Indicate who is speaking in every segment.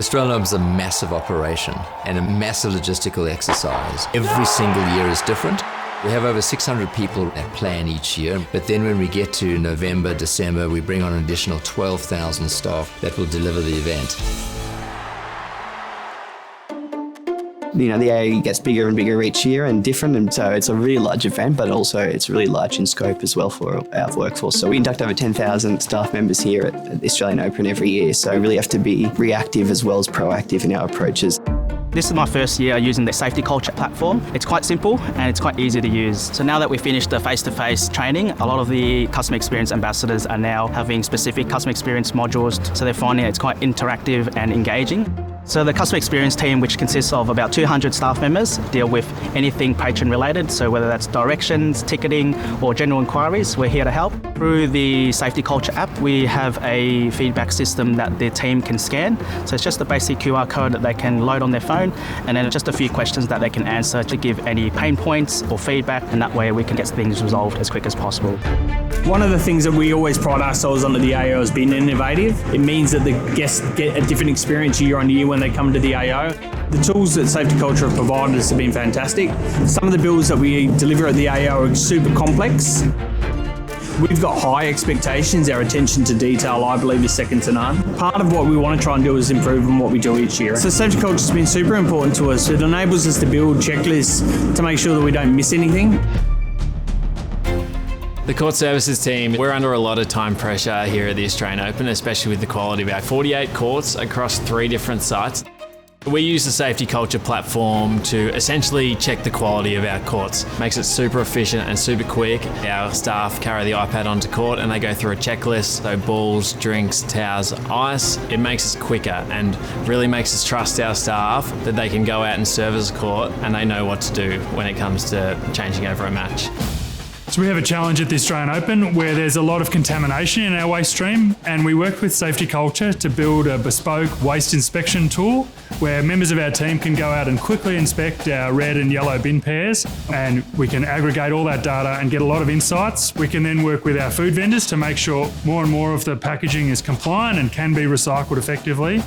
Speaker 1: Australian Open is a massive operation and a massive logistical exercise. Every single year is different. We have over 600 people that plan each year, but then when we get to November, December, we bring on an additional 12,000 staff that will deliver the event.
Speaker 2: You know, the AO gets bigger and bigger each year and different, and so it's a really large event, but also it's really large in scope as well for our workforce. So we induct over 10,000 staff members here at the Australian Open every year, so we really have to be reactive as well as proactive in our approaches.
Speaker 3: This is my first year using the SafetyCulture platform. It's quite simple and it's quite easy to use. So now that we've finished the face-to-face training, a lot of the customer experience ambassadors are now having specific customer experience modules, so they're finding it's quite interactive and engaging. So the customer experience team, which consists of about 200 staff members, deal with anything patron related. So whether that's directions, ticketing, or general inquiries, we're here to help. Through the SafetyCulture app, we have a feedback system that the team can scan. So it's just a basic QR code that they can load on their phone, and then just a few questions that they can answer to give any pain points or feedback, and that way we can get things resolved as quick as possible.
Speaker 4: One of the things that we always pride ourselves on at the AO is being innovative. It means that the guests get a different experience year on year when they come to the AO. The tools that SafetyCulture have provided us have been fantastic. Some of the builds that we deliver at the AO are super complex. We've got high expectations. Our attention to detail, I believe, is second to none. Part of what we want to try and do is improve on what we do each year. So SafetyCulture has been super important to us. It enables us to build checklists to make sure that we don't miss anything.
Speaker 5: The court services team, we're under a lot of time pressure here at the Australian Open, especially with the quality of our 48 courts across 3 different sites. We use the SafetyCulture platform to essentially check the quality of our courts. Makes it super efficient and super quick. Our staff carry the iPad onto court and they go through a checklist, so balls, drinks, towels, ice. It makes us quicker and really makes us trust our staff that they can go out and service a court and they know what to do when it comes to changing over a match.
Speaker 6: So we have a challenge at the Australian Open where there's a lot of contamination in our waste stream, and we worked with SafetyCulture to build a bespoke waste inspection tool where members of our team can go out and quickly inspect our red and yellow bin pairs, and we can aggregate all that data and get a lot of insights. We can then work with our food vendors to make sure more and more of the packaging is compliant and can be recycled effectively.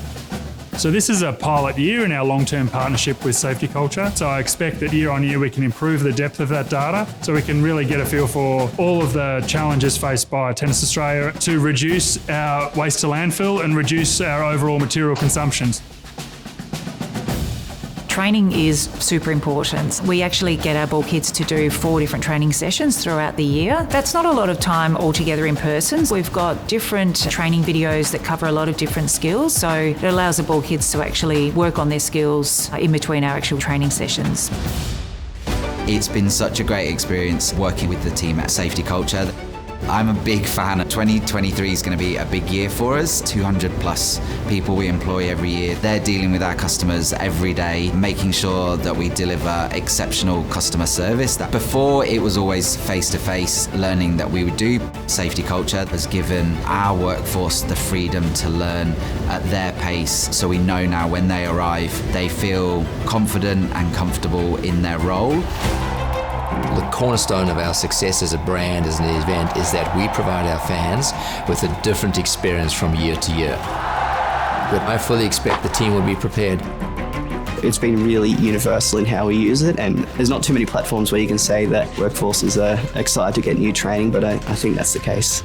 Speaker 6: So this is a pilot year in our long-term partnership with SafetyCulture. So I expect that year on year we can improve the depth of that data so we can really get a feel for all of the challenges faced by Tennis Australia to reduce our waste to landfill and reduce our overall material consumptions.
Speaker 7: Training is super important. We actually get our ball kids to do 4 different training sessions throughout the year. That's not a lot of time altogether in person. We've got different training videos that cover a lot of different skills, so it allows the ball kids to actually work on their skills in between our actual training sessions.
Speaker 8: It's been such a great experience working with the team at SafetyCulture. I'm a big fan. 2023 is going to be a big year for us. 200 plus people we employ every year. They're dealing with our customers every day, making sure that we deliver exceptional customer service. That before it was always face-to-face learning that we would do. SafetyCulture has given our workforce the freedom to learn at their pace. So we know now when they arrive, they feel confident and comfortable in their role.
Speaker 1: The cornerstone of our success as a brand, as an event, is that we provide our fans with a different experience from year to year. But I fully expect the team will be prepared.
Speaker 2: It's been really universal in how we use it, and there's not too many platforms where you can say that workforces are excited to get new training, but I think that's the case.